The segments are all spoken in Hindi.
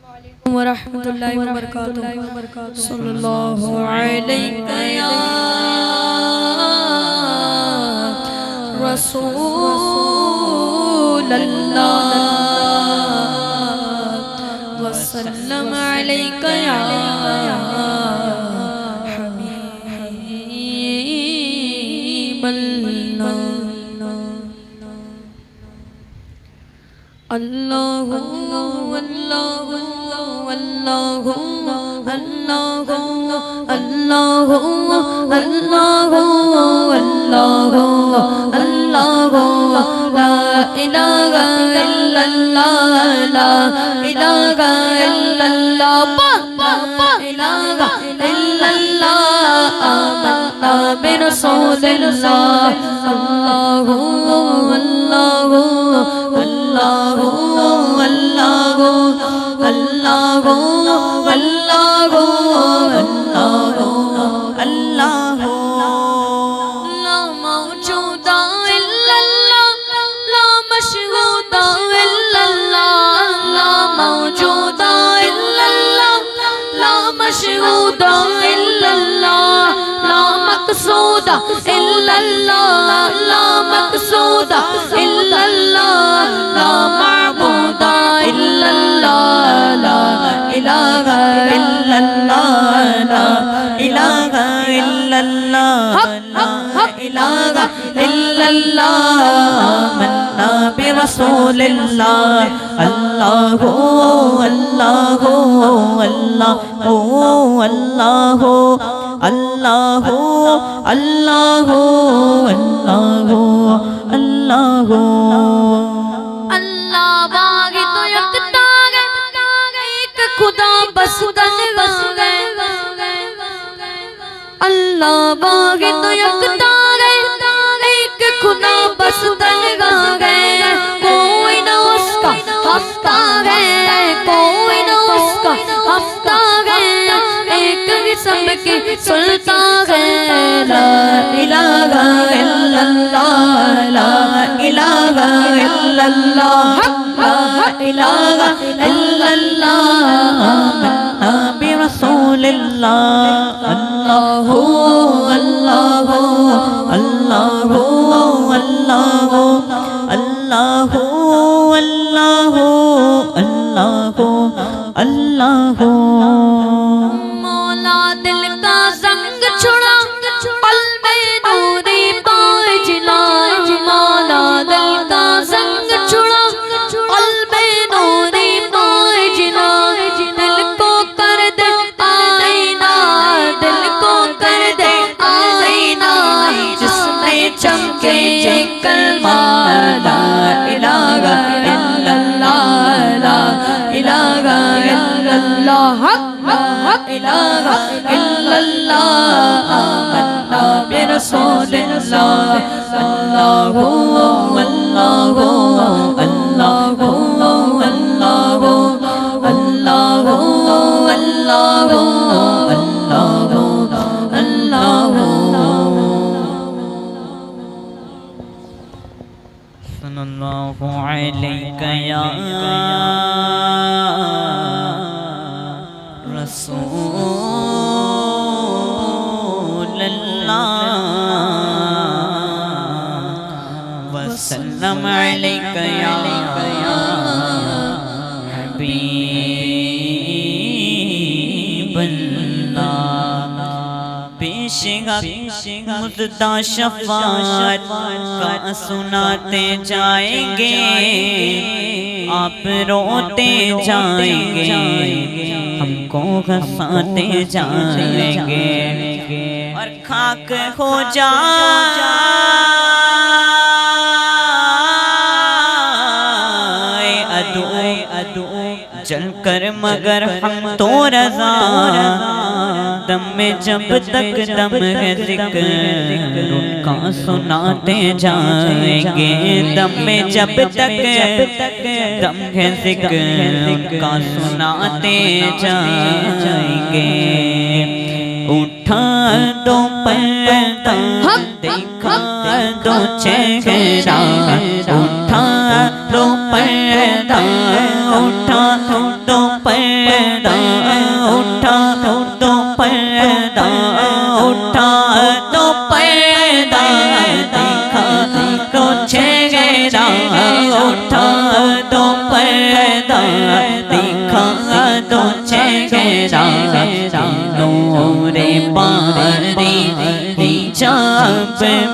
व रहमतुल्लाहि व बरकातुहू। सल्लल्लाहु अलैका या रसूलल्लाह व सल्लम अलैका या हबीबल्लाह। अल्लाहु अल्लाहु अल्लाहु अल्लाहु अल्लाहु अल्लाहु अल्लाहु अल्लाहु ला इलाहा इल्लल्लाह ला इलाहा इल्लल्लाह ला इलाहा इल्लल्लाह आमन्ना बिरसूलिल्लाह। अल्लाहु अल्लाहु अल्लाहु अल्लाहु अल्लाहु अल्लाहु अल्लाहु अल्लाहु ला मौजूदा इल्लल्लाह ला मशहूदा इल्लल्लाह ला मौजूदा इल्लल्लाह ला मशहूदा इल्लल्लाह ला मक़सूदा इल्लल्लाह ला मक़सूदा इल्लल्लाह ला माबूदा इल्लल्लाह ला इलाहा इल्लल्लाह ला इलाहा इल्लल्लाह ला इलाहा इल्लल्लाह आमन्ना बिरसूलिल्लाह। अल्लाहु अल्लाहु अल्लाहु अल्लाहु अल्लाहु अल्लाहु अल्लाहु अल्लाहु अल्लाह बागी तो यकता है एक खुदा बस तन्हा है। अल्लाह बागी तो यकता है एक खुदा बस तन्हा है। कोई ना उसका हफ्ता है कोई ना उसका हफ्ता है एक ही सबकी सुल्ता है। ला इलाहा इल्लल्लाह ला इलाहा इल्लल्लाह ला इलाहा इल्लल्लाह आमन्ना बिरसूलिल्लाह। अल्लाहु अल्लाहु अल्लाहु अल्लाहु अल्लाहु अल्लाहु अल्लाहु अल्लाहु मौला दिल का संग छुड़ा पल में नूरी बाजना। मौला दिल का संग छुड़ा पल में नूरी बाजना। दिल को कर दे आईना दिल को कर दे आईना जिसमें चमके कलमा ला इलाहा इल्लल्लाह ला इलाहा इल्लल्लाह ला इलाहा इल्लल्लाह आमन्ना बिरसूलिल्लाह। अल्लाहु अल्लाहु अल्लाहु अल्लाहु अल्लाहु अल्लाहु अल्लाहु अल्लाहु सल्लल्लाहु अलैका या रसूलल्लाह वसल्लम अलैका या हबीबल्लाह। पेशगा मुद्दा शफाअत का सुनाते जाएंगे आप रोते जाएंगे हमको हंसाते जाएंगे और खाक हो जाए अदू जल कर मगर हम तो रज़ा। दम में जब तक दम है जिक्र उनका सुनाते जाएंगे। दम में जब तक दम है जिक्र उनका सुनाते जाएंगे। उठा दो पर्दा देखा दो चेहरा उठा दो पर्दा उठा दो पर्दा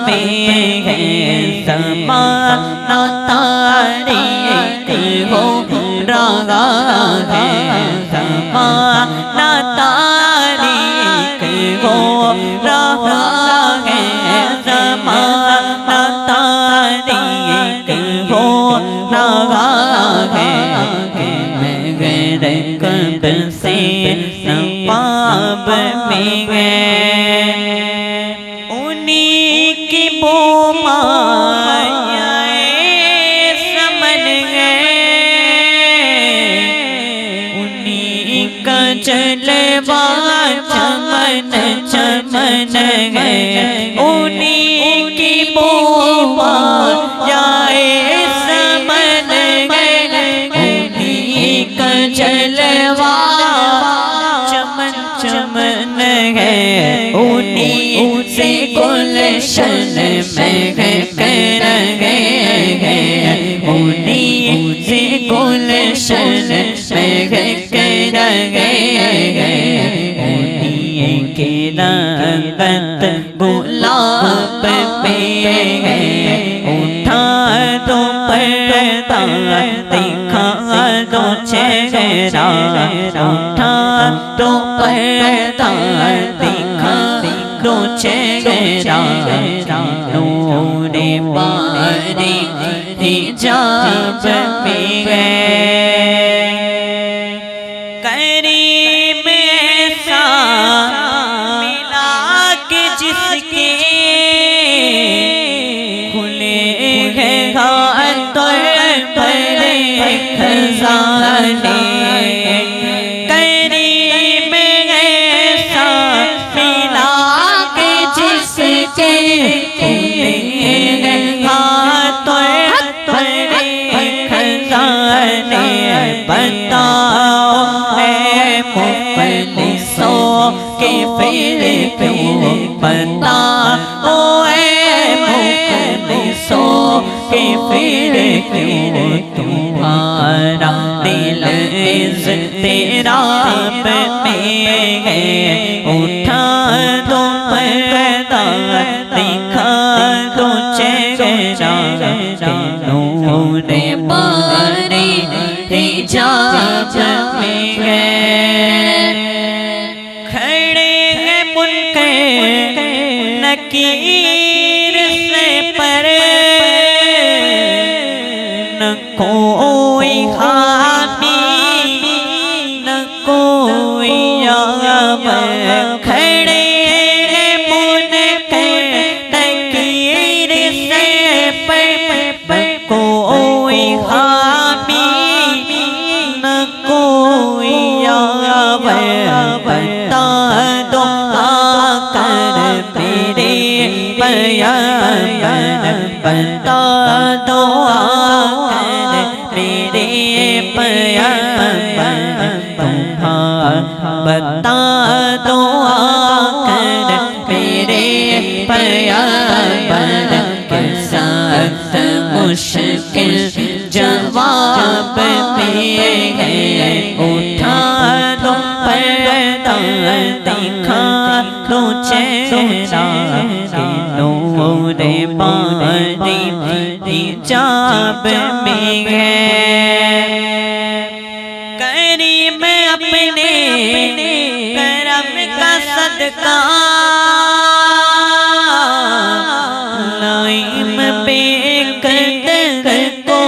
में है ज़माना तारीक हो रहा है, ज़माना तारीक हो रहा है, ज़माना तारीक हो रहा है। मेरे कब से नवाब में गए उन्हीं की वो मायाएं समझ गए, उन्हीं का जलवा चमन चमन गए, उन्हीं की वो मायाएं समझ गए, उन्हीं का जलवा चमन चमन है, उन्हीं से गुलशन महक रहे हैं, उन्हीं से गुलशन महक रहे हैं, उन्हीं के रंगत गुलाब पे है, उठा दो पर्दा दिखा दो चेहरा, उठा दो पर्दा दिखा दो चेहरा, नूरे बारी हिजाब में गए करीब ऐसा मिला कि जिसके खुले गए हाथ भरे खजाने, करीब ऐसा मिला कि जिसके खुले गए हाथ भरे खजाने। बताओ है मुफलिसों के फिर क्यों, बताओ है मुफलिसों के फिर क्यों, तुम्हारा दिल तेरा में है, उठा दो पर्दा दिखा दो चेहरा, नूरे बारी हिजाब में गए खड़े हैं मुनकर नकीर से पर, न कोई हामी न कोई यावर, खड़े हैं मुनकर नकीर से पर, कोई हामी न कोई यावर। बता दो आकर मेरे पैगंबर, बता दो आकर मेरे पैगंबर, तुम्हारा बता दो आकर मेरे पैगंबर, के साथ मुश्किल जवाब में है, उठा दो पर्दा दिखा दो चेहरा, नूरे बारी हिजाब में है करीम अपने करम का सदका नाइम बेकदर को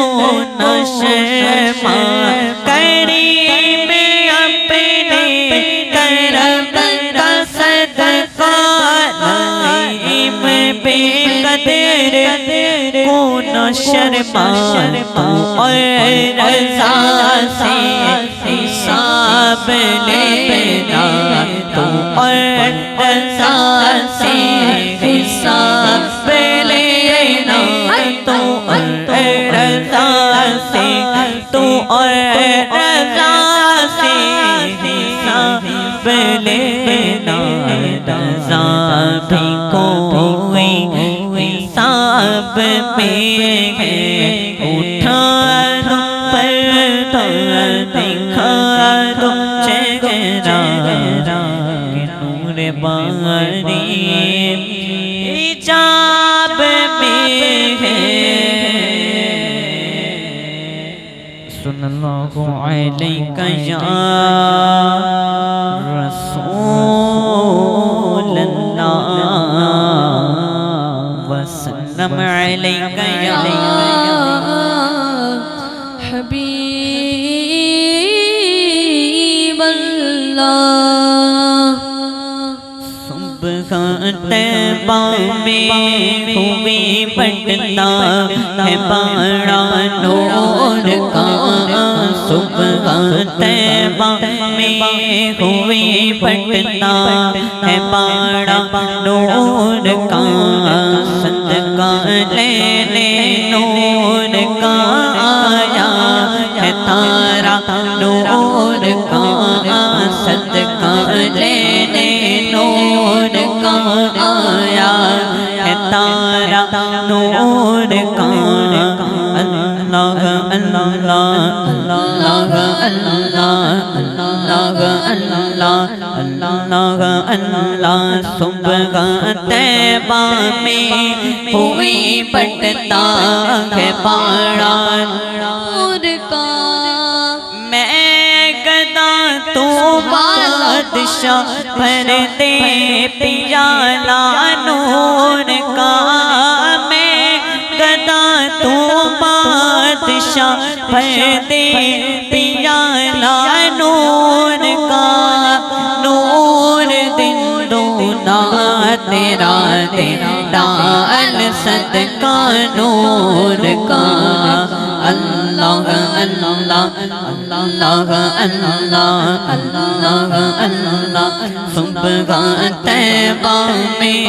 न शर्मा, करीम अपने करम का सदका नाइम बेकदर को न शर्मा, और रज़ा से हिसाब लेना, तो और रज़ा से हिसाब लेना, तो और रज़ा से, तो और रज़ा से हिसाब लेना, रज़ा भी कोई हिसाब में है, उठा दो पर्दा दिखा दो चेहरा, नूरे बारी हिजाब सल्लल्लाहु अलैहि या रसूल अल्लाह वसल्लम अलैका या हबीब अल्लाह। सुबह तैबा में हुई पटना है बड़ा नूर का। सुबह तैबा में हुई पटना है बड़ा नूर का। सदका लेने नूर का आया है तारा नूर का। सदका लेने नूर का आया है तारा नूर का। अल्लाह अल्लाह अल्लाह अल्लाह अल्लाह अल्लाह अल्लाह। सुबह तैबा में हुई पटना है बड़ा नूर का। मैं गदा तो बादशाह भर दे पियाला नूर का। मैं गदा तो बादशाह भर दे पियाला नूर का। नूर दिन दूना तेरा डाल सदका नूर का। अल्लाह अल्लाह अल्लाह अल्लाह अल्लाह अल्लाह। सुबह तैबा में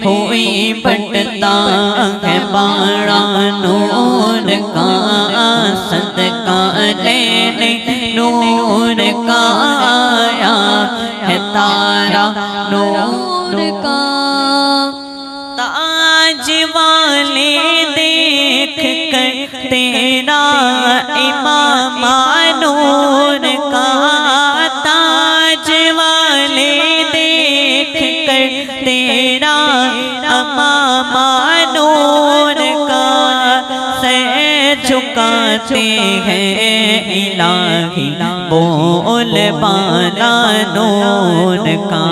हुई पटना है बड़ा नूर का। सदका लेने नूर का आया है तारा नूर का। ताज वाले देख कर तेरा इमाम नूर का। ताज वाले देख कर तेरा इमाम नूर का। सर झुकाते हैं इलाही बोल बाला नूर का।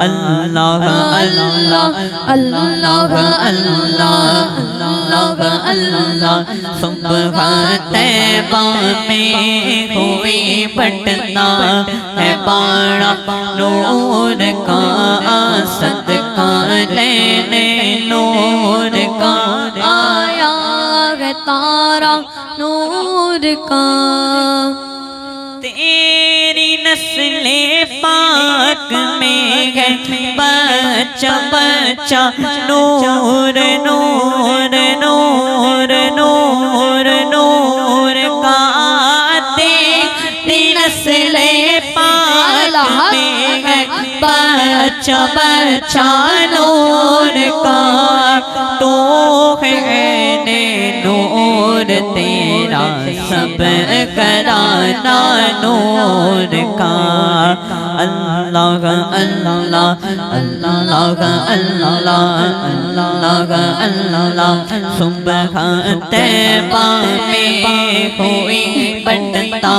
अल्लाह अल्लाह अल्लाह अल्लाह अल्लाह अल्लाह। सुबह तैबा में हुई पटना है बड़ा नूर का। सदका लेने नूर का आया है तारा नूर का। तेरी नस्ले पाक में है बच्चा बच्चा नूर नूर नूर नूर नूर का। तेरी नस्ले पाक में है बच्चा बच्चा नूर का। तो है नूर तेरा सब कराना नूर का। अल्लाह अल्लाह अल्लाह अल्लाह अल्लाह अल्लाह। सुबह तैबा में हुई पटना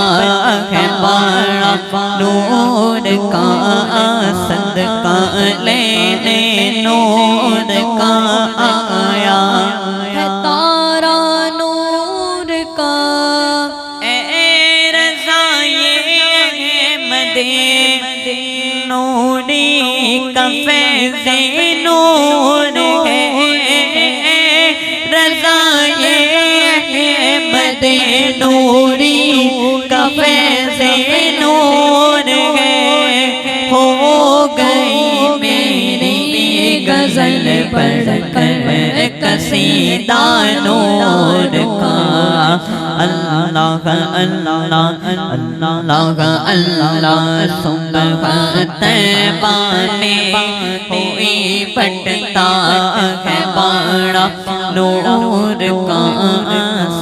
है बड़ा नूर का। सदका लेने नूर का आया है तारा नूर का। ए रज़ाए अहमदे नूरी का फैज़े नूर है। रज़ाए अहमदे नूरी का फैज़े नूर है। हो गई मेरी गज़ल पढ़कर कसीदा नूर का। अल्लाह अल्लाह अल्लाह अल्लाह। सुबह तैबा में हुई पटना है बड़ा नूर का।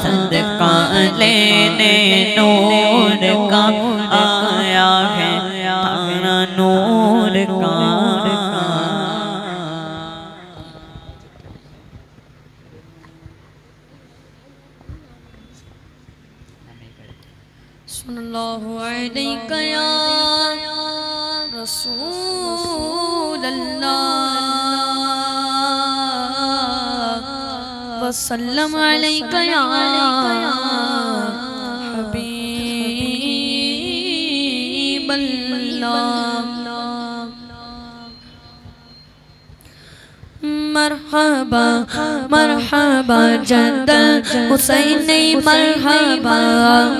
सदका लेने नूर का आया है तारा नूर का। सल्लल्लाहु अलैहि या रसूल अल्लाह वसल्लम अलैहि या हबीब अल्लाह। मरहबा मरहबा जद्दल हुसैनी मरहबा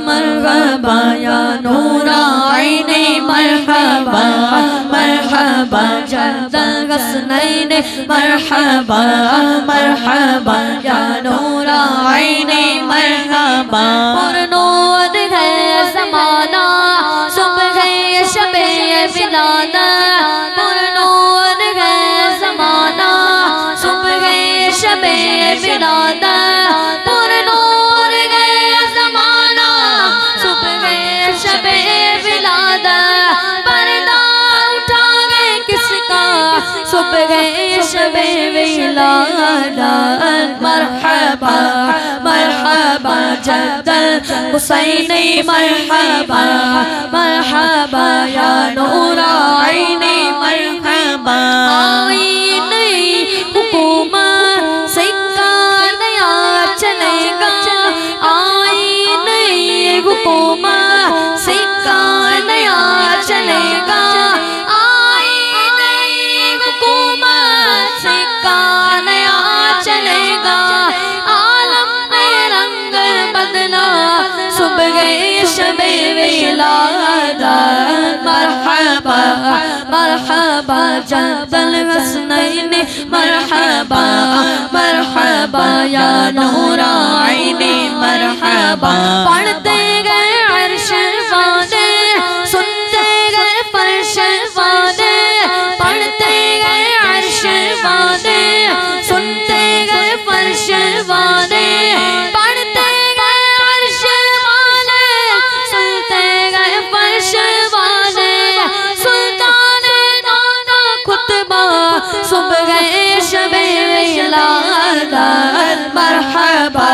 मरहबा या नूरा आईने मरहबा मरहबा जद्दल हसनैन मरहबा मरहबा या नूरा आईने मरहबा। नूर है ज़माना सुबह शबे विलादत नूर है ज़माना शबे विलादत नूर गए ज़माना सुबह शबे विलादत पर्दा उठा गए किसका सुबह शबे विलादत। मरहबा मरहबा जद्दल हुसैनी मरहबा मरहबा या नूरा आईने मरहबा। सिक्का नया चलेगा आई नई हुकूमत सिक्का नया चलेगा आलम में रंग बदला सुबह शबे विलादत। मरहबा मरहबा जद्दल हसनैन मरहबा मरहबा या नूरा आईने मरहबा। पढ़ते गए अर्श वादे सुनते गए फर्श वादे पढ़ते गए अर्श वादे सुनते गए फर्श वादे पढ़ते गए अर्श वाले सुनते गए फर्श वाले सुल्तान नाना खुतबा सुबह शबे विलादत। मरहबा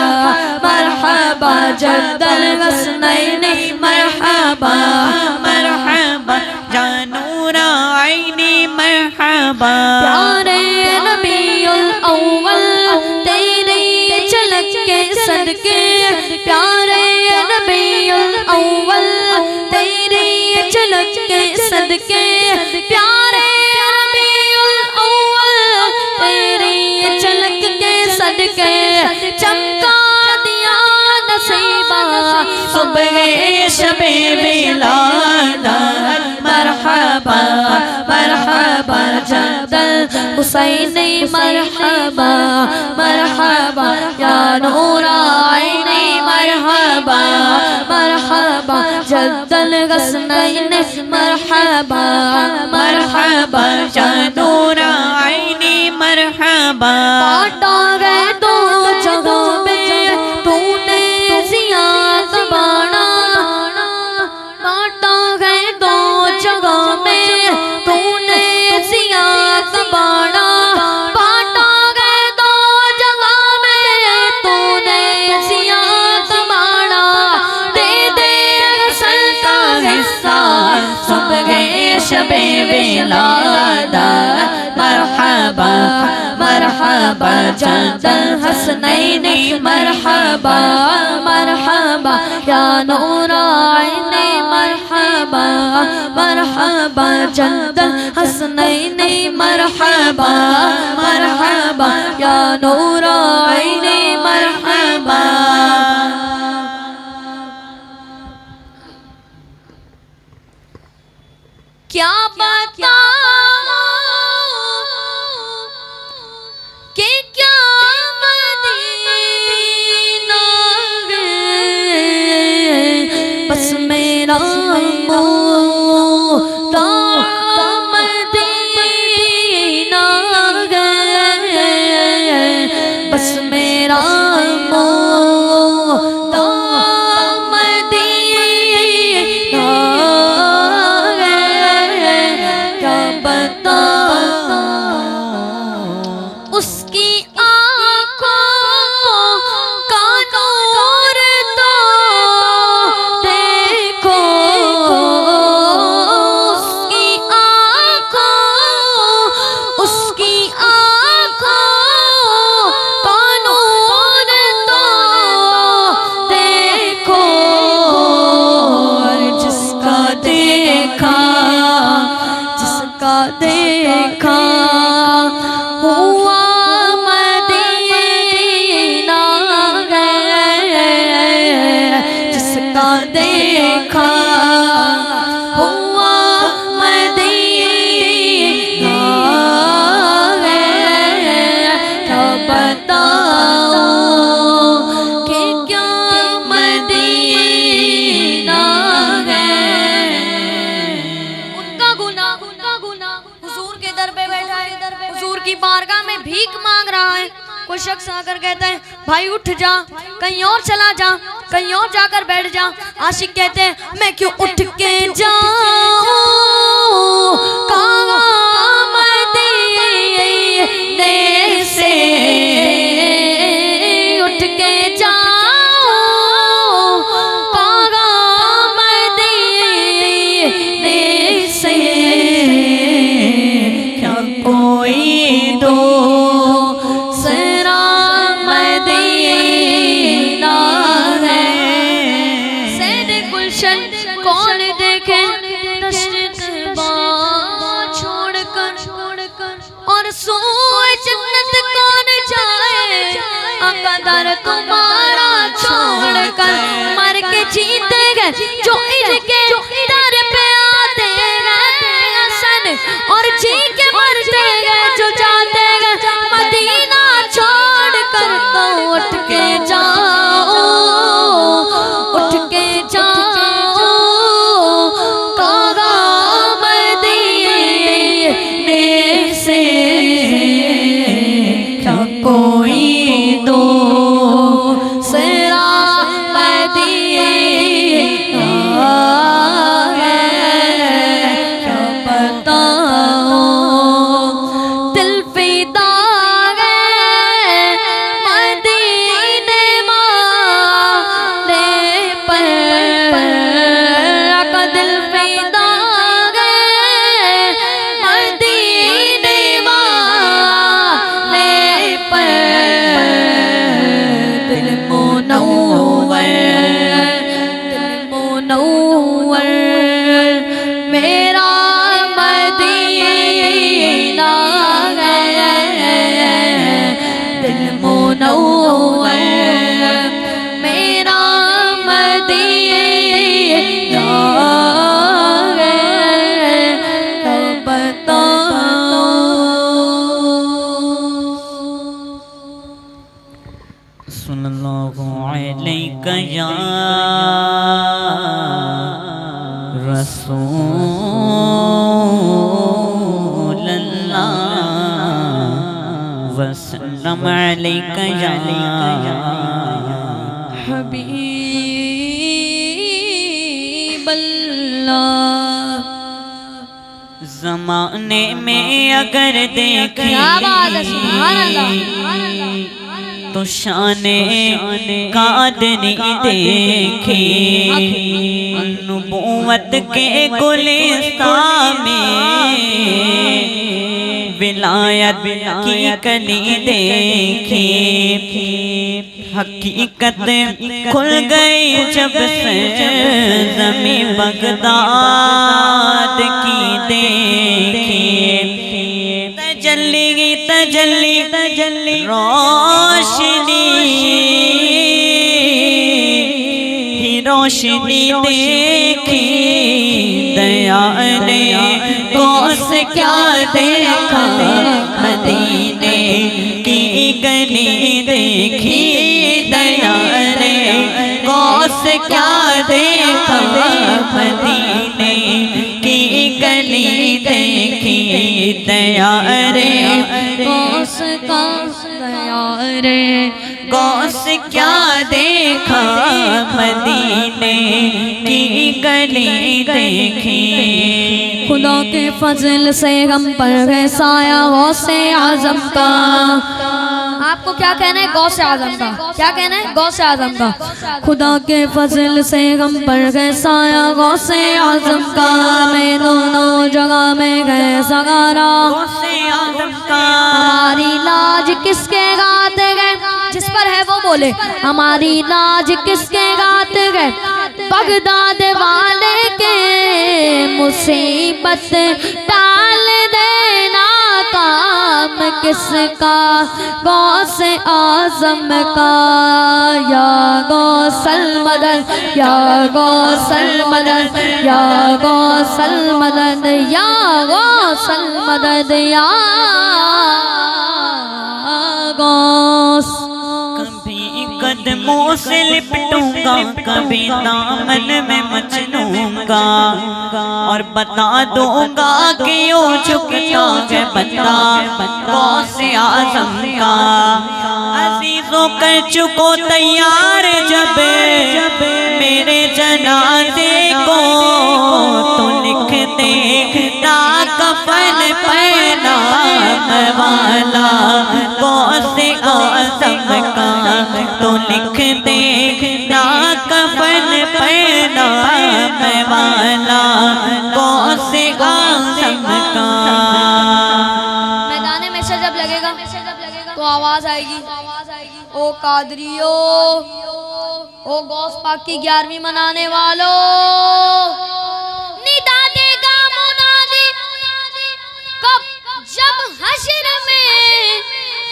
मरहबा जद्दल हसनैन मरहबा मरहबा या नूरा आईने मरहबा। प्यारे नबीउल अव्वल तेरी झलक के सदके प्यारे नबीउल अव्वल तेरी झलक के सदके प्यारे नबीउल अव्वल तेरी झलक के सदके चमका दिया नसीबा सुबह शबे विलादत। मरहबा मरहबा जद्दल हुसैनी मरहबा मरहबा या नूरा आईने मरहबा मरहबा जद्दल हसनैन मरहबा मरहबा या नूरा आईने मरहबा। बांटा गए दो जगहों में तूने ज़ियात बांटा बांटा गए दो जगहों में तूने ज़ियात बांटा बांटा गए दो जगह में तूने ज़ियात बांटा दे दे असल का हिस्सा सुबह शबे विलादत। मरहबा मरहबा जद्दल हसनैन मरहबा मरहबा या नूरा आईने मरहबा मरहबा जद्दल हसनैन मरहबा मरहबा या नूरा आईने मरहबा। क्या बताऊं कि क्या मदीना है बस मेरा मोहता मदीना है बस मेरा कहता है भाई उठ जा, कहीं और चला जा, कहीं और जाकर बैठ जा। आशिक कहते हैं मैं क्यों उठ के जाऊं काम दीने से, उठ के जाऊं काम दीने से, क्या कोई दो कौन देखे छोड़कर और सोए जन्नत कौन जाए, अकदर तुम्हारा छोड़कर। मर के जीते गए जो इनके दर पे आते गए सन, और जी के मरते गए जो जाते गए मदीना छोड़कर। तो उठ के जाओ, उठ के जाओ कोई दो सरा मदीना है, क्या बताओ दिल फिदा है मदीने वाले पर, का दिल फिदा है मदीने वाले पर। दिल मुनव्वर मेरा मदीना है, दिल मुनव्वर मेरा मदीना है, कब बताऊं। सल्लल्लाहु अलैहि या रसूल अल्लाह वसल्लम अलैहि या हबीब अल्लाह। ज़माने में अगर देखे तो शाने कादरी देखे, नबूवत के गुलिस्तान में विलायत की कली देखे। हकीकत खुल गई जब से ज़मीं बगदाद की देखी। तजल्ली तजल्ली तजल्ली रोशनी ही रोशनी देखी। दया ने कौस क्या देखा, मदीने की गली देखी। दया ने कौस क्या देखा, मदीने की गली देखी। दया रे कौस का दया रे कौस क्या देखा, मदीने की गली देखी। खुदा के फजल से गम पर है साया गौसे आजम का। आपको क्या कहना है गौसे आजम का, क्या कहना है गौसे आजम का। खुदा के फजल से गम पर है साया गौसे आजम का। मैं दोनों जगह में गए सगारा गौसे आजम का। हमारी लाज किसके गाते गए, जिस पर है वो बोले। हमारी लाज किसके गाते गए, बगदाद वाले के। मुसीबत टाल देना काम किसका, गौस आजम का। या गौसल मदद, या गौसल मदद, या गौसल मदद, या गौसल मदद, या गौस। कभी कदमों से लिपटूंगा, कभी दामन में मचलूंगा और बता दूंगा कि यो झुकता है बंदा गौसे आज़म का। अजीजों कर चुको तैयार जब मेरे जनाजे को, तो लिख दे ना कफन पहना वाला गौसे आज़म का, तो लिख दे ना कफन पहना वाला गौसे आज़म का। मैदान में से जब लगेगा तो आवाज आएगी, ओ कादरियो, ओ गौस पाक की 11वीं मनाने वालों, निदा देगा मुनादी कब, जब हश्र में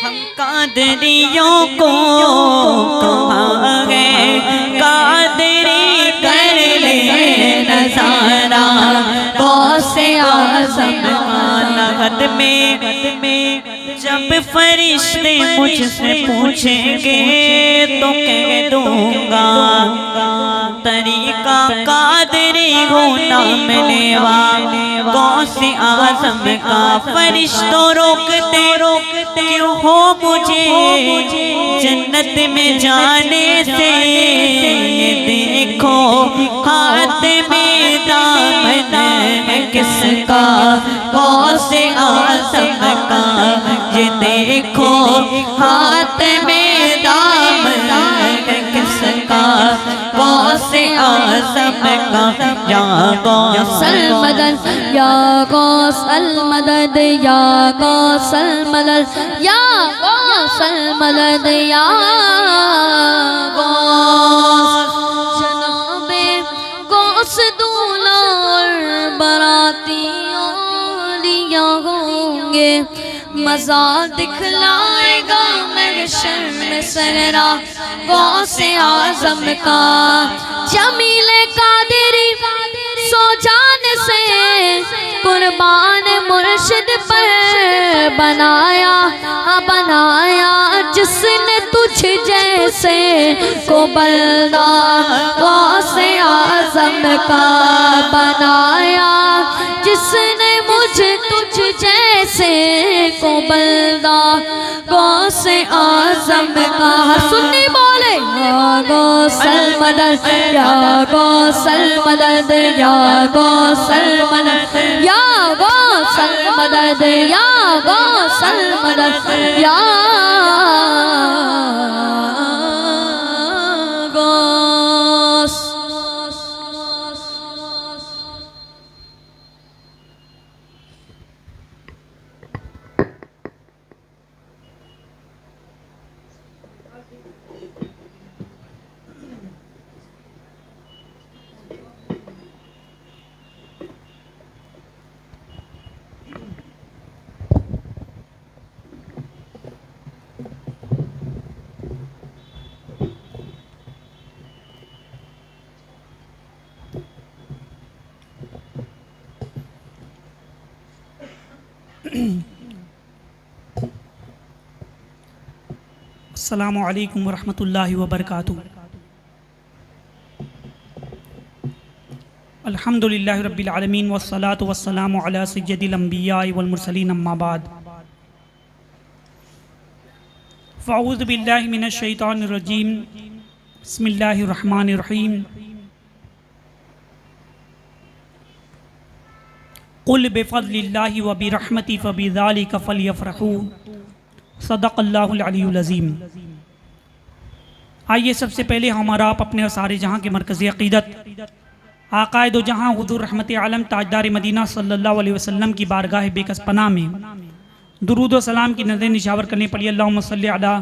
हम कादरियों को कहांगे, कादरी कर ले नजारा गौसे आज़म का। नहद में जब फरिश्ते मुझसे पूछेंगे तो कह दूंगा, तरीका कादरी होना मिलेवा गौसे आज़म का। फरिश्तों रोकते क्यों हो मुझे जन्नत में जाने से, देखो हाथ में दामन है किसका गौसे आज़म का। ये देखो हाथ में दामन है किसका गौसे आज़म का। या गौसल मदद, या गौसल मदद, या गौसल मदद, या गौसल मदद, या गौस। जनाबे गौस दूल्हा और बरातियों लिया होंगे, मज़ा दिखलाएगा महशर में सहरा गौसे आज़म का। जमीले कादरी सो जान से कुर्बान मुर्शिद पर बनाया, बनाया जिसने तुझ जैसे को बंदा गौसे आज़म का बनाया, जिसने मुझे तुझ जैसे को बंदा गौसे आज़म का। सुन्नी बोले या गौसल मदद, या गौसल मदद, या गौसल मदद, या गौसल मदद, या गौसल मदद, या गौस। अस्सलामु अलैकुम वरहमतुल्लाहि वबरकातुहू। अल्हम्दुलिल्लाहि रब्बिल आलमीन वस्सलातु वस्सलामु अला सय्यदिल अंबियाइ वल मुरसलीन अम्मा बाद। फ़अऊज़ु बिल्लाहि मिनश शैतानिर रजीम। बिस्मिल्लाहिर रहमानिर रहीम। कुल बिफ़ज़लिल्लाहि व बिरहमतिही फ़बिज़ालिका फ़लयफ़रहू। सदक़ल्लाहुल अलीयुल अज़ीम। आइए सबसे पहले हमारा आप अपने और सारे जहाँ के मरकज़ी अक़ीदत आक़ाए दो जहाँ हुज़ूर रहमत आलम ताजदार मदीना सल्लल्लाहु अलैहि वसल्लम की बारगाह बेकस पनाह में दुरूद व सलाम की नज़र निशावर करने पड़ी। अल्लाहुम्मा सल्लि अला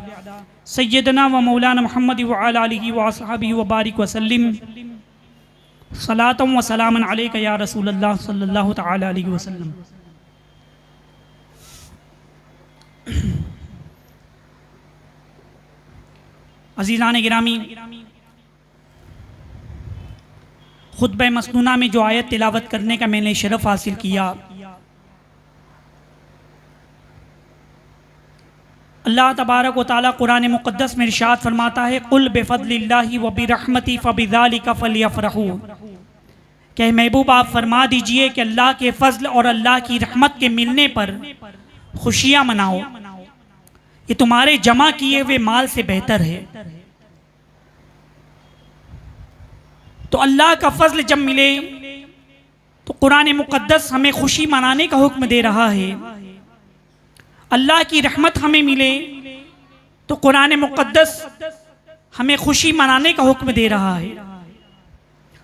सय्यदना व मौलाना मुहम्मद व अला आलिहि व अस्हाबिहि व बारिक वसल्लिम सलातम व सलामन अलैका या रसूलल्लाह सल्लल्लाहु तआला अलैहि वसल्लम। अज़ीज़ान गिरामी, खुतबा मसनूना में जो आयत तिलावत करने का मैंने शरफ़ हासिल किया, अल्लाह तबारक व तआला कुरान मुक़द्दस में इरशाद फरमाता है, कुल बिफ़ज़लिल्लाहि व बिरहमति फ़बिज़ालिका फ़लियफ़रहू। क्या महबूब आप फरमा दीजिए कि अल्लाह के फजल और अल्लाह की रहमत के मिलने पर खुशियाँ मनाओ, ये तुम्हारे जमा किए हुए माल से बेहतर है। तो अल्लाह का फजल जब मिले तो कुरान मुक़द्दस हमें खुशी मनाने का हुक्म दे रहा है। अल्लाह की रहमत हमें मिले तो कुरान मुक़द्दस हमें खुशी मनाने का हुक्म दे रहा है।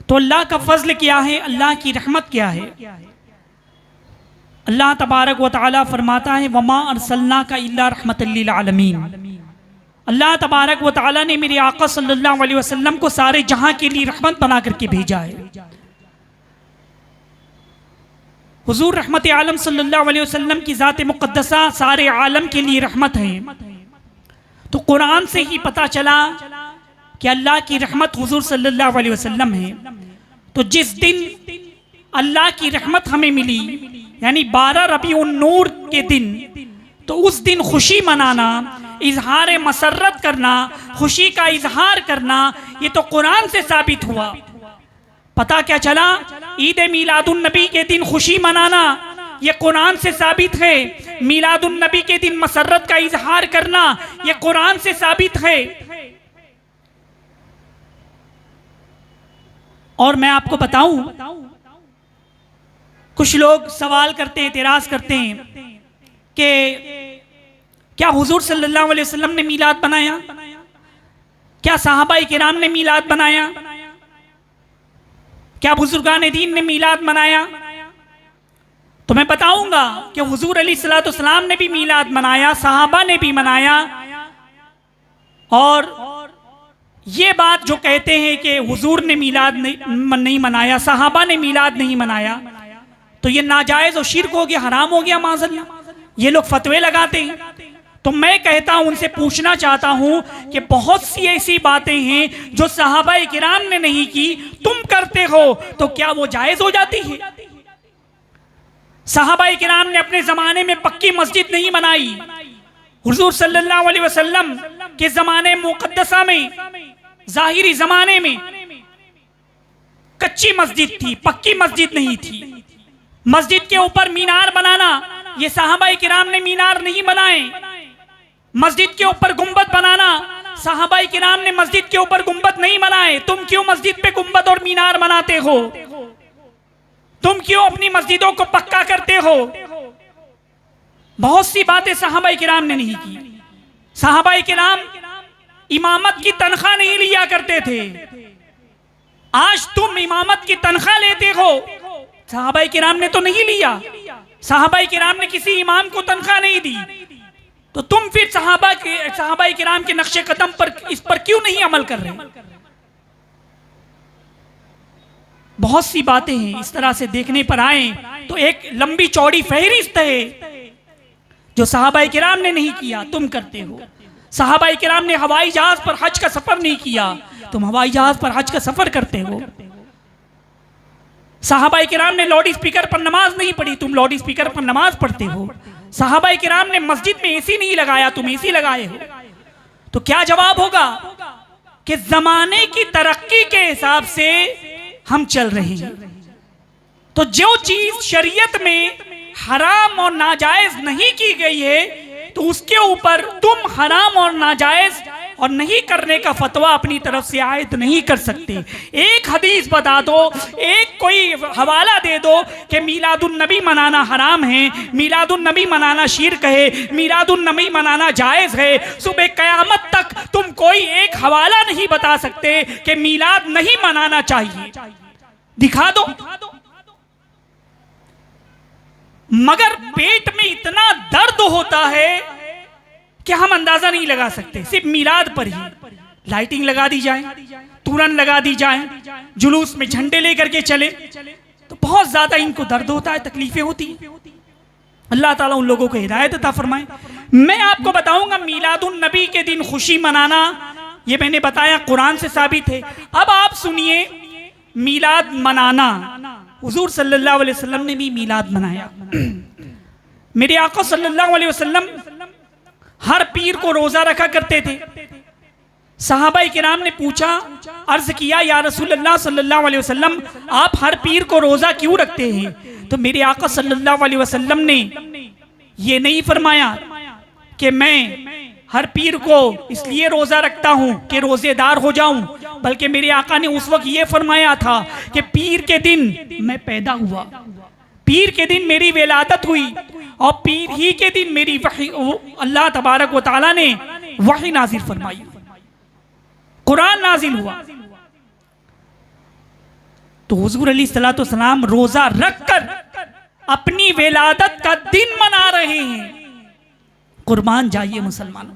तो अल्लाह का फजल क्या है, अल्लाह की रहमत क्या है? अल्लाह तबारक व तआला फरमाता है, वमा अरसलनाका इल्ला रहमतल लिल आलमीन। अल्लाह तबारक व तआला ने मेरे आका सल्लल्लाहु अलैहि वसल्लम को सारे जहां के लिए रहमत बना करके भेजा है। हुजूर रहमत आलम सल्लल्लाहु अलैहि वसल्लम की ज़ात मुक़द्दसा सारे आलम के लिए रहमत है। तो कुरान से ही पता चला कि अल्लाह की रहमत हुजूर सल्लल्लाहु अलैहि वसल्लम है। तो जिस दिन अल्लाह की रहमत हमें मिली, यानी 12 रबीउन नूर के दिन, तो उस दिन खुशी मनाना, इजहार मसरत करना, खुशी का इजहार करना, ये तो कुरान से साबित हुआ। पता क्या चला, ईद मीलादुन नबी के दिन खुशी मनाना ये कुरान से साबित है। मीलादुन नबी के दिन मसरत का इजहार करना ये कुरान से साबित है। और मैं आपको बताऊं, कुछ लोग सवाल करते हैं, एतराज करते हैं कि क्या हुजूर सल्लल्लाहु अलैहि वसल्लम ने मीलाद बनाया? क्या सहाबाए किराम ने मीलाद बनाया? क्या बुजुर्गान दीन ने मीलाद मनाया? तो मैं बताऊंगा कि हुजूर अलैहिस्सलाम ने भी मीलाद मनाया, सहाबा ने भी मनाया। और ये बात जो कहते हैं कि हुजूर ने मीलाद नहीं मनाया, सहाबा ने मीलाद नहीं मनाया, तो ये नाजायज और शिर्क हो गया, हराम हो गया माज़अल्लाह। ये लोग फतवे लगाते हैं। तो मैं कहता हूं, उनसे पूछना चाहता हूं कि बहुत सी ऐसी बातें हैं जो सहाबाए किराम ने नहीं की, तुम करते हो, तो क्या वो जायज हो जाती है? सहाबाए किराम ने अपने जमाने में पक्की मस्जिद नहीं बनाई। हुजूर सल्लल्लाहु अलैहि वसल्लम के जमाने मुक़द्दसा में, जाहिरी जमाने में कच्ची मस्जिद थी, पक्की मस्जिद नहीं थी। मस्जिद के ऊपर मीनार बनाना, ये सहाबाए किराम ने मीनार नहीं बनाए। मस्जिद के ऊपर गुंबद बनाना, सहाबाए किराम ने मस्जिद के ऊपर गुंबद नहीं बनाए। तुम क्यों मस्जिद पे गुंबद और मीनार बनाते हो? तुम क्यों अपनी मस्जिदों को पक्का करते हो? बहुत सी बातें सहाबाए किराम ने नहीं की। सहाबाए किराम इमामत की तनख्वाह नहीं लिया करते थे। आज तुम इमामत की तनख्वाह लेते हो, सहाबाए किराम ने तो नहीं लिया। सहाबाए किराम ने किसी इमाम को तनख्वाह नहीं दी। तो तुम फिर सहाबाए किराम के नक्शे कदम पर इस पर क्यों नहीं अमल कर रहे? बहुत सी बातें हैं, इस तरह से देखने पर आए तो एक लंबी चौड़ी फहरिस्त है जो सहाबाए किराम ने नहीं किया, तुम करते हो। सहाबाए किराम ने हवाई जहाज पर हज का सफर नहीं किया, तुम हवाई जहाज पर हज का सफर करते हो। सहाबाए किराम ने लाउड स्पीकर पर नमाज नहीं पढ़ी, तुम लाउड स्पीकर पर नमाज पढ़ते हो। सहाबाए किराम ने मस्जिद में एसी नहीं लगाया, तुम एसी लगाए हो। तो क्या जवाब होगा कि जमाने की तरक्की के हिसाब से हम चल रहे हैं। तो जो चीज शरीयत में हराम और नाजायज नहीं की गई है, तो उसके ऊपर तुम हराम और नाजायज और नहीं करने का फतवा अपनी तरफ से आयत नहीं कर सकते। एक हदीस बता दो, एक कोई हवाला दे दो कि मीलादुन नबी मनाना हराम है, मीलादुन नबी मनाना शिर्क है, मीलादुन नबी मनाना जायज़ है। सुबह क़यामत तक तुम कोई एक हवाला नहीं बता सकते कि मीलाद नहीं मनाना चाहिए, दिखा दो। मगर पेट में इतना दर्द होता है कि हम अंदाजा नहीं लगा सकते। सिर्फ मीलाद पर ही लाइटिंग लगा दी जाए, तोरण लगा दी जाए, जुलूस में झंडे लेकर के चले, तो बहुत ज्यादा इनको दर्द होता है, तकलीफें होती हैं। अल्लाह ताला उन लोगों को हिदायत अता फरमाए। मैं आपको बताऊंगा, मीलादुन नबी के दिन खुशी मनाना, ये मैंने बताया कुरान से साबित है। अब आप सुनिए, मीलाद मनाना, हुजूर सल्लल्लाहु अलैहि वसल्लम ने भी मीलाद मनाया। मेरे आका सल्लल्लाहु अलैहि वसल्लम हर पीर को रोजा रखा करते थे। सहाबाई किराम ने पूछा, अर्ज किया, या रसूलल्लाह सल्लल्लाहु अलैहि वसल्लम, आप हर पीर को रोजा क्यों रखते हैं? तो मेरे आका सल्लल्लाहु अलैहि वसल्लम ने ये नहीं फरमाया कि मैं हर पीर को इसलिए रोजा रखता हूं कि रोजेदार हो जाऊं, बल्कि मेरे आका ने उस वक्त ये फरमाया था कि पीर के दिन मैं पैदा हुआ, पीर के दिन मेरी विलादत हुई, और पीर ही के दिन मेरी वही अल्लाह तबारक व तआला ने वही नाजिल फरमाई, कुरान नाजिल हुआ। तो हुजूर अलैहिस्सलातु वस्सलाम रोजा रखकर अपनी विलादत का दिन मना रहे हैं। कुर्बान जाइए मुसलमानों।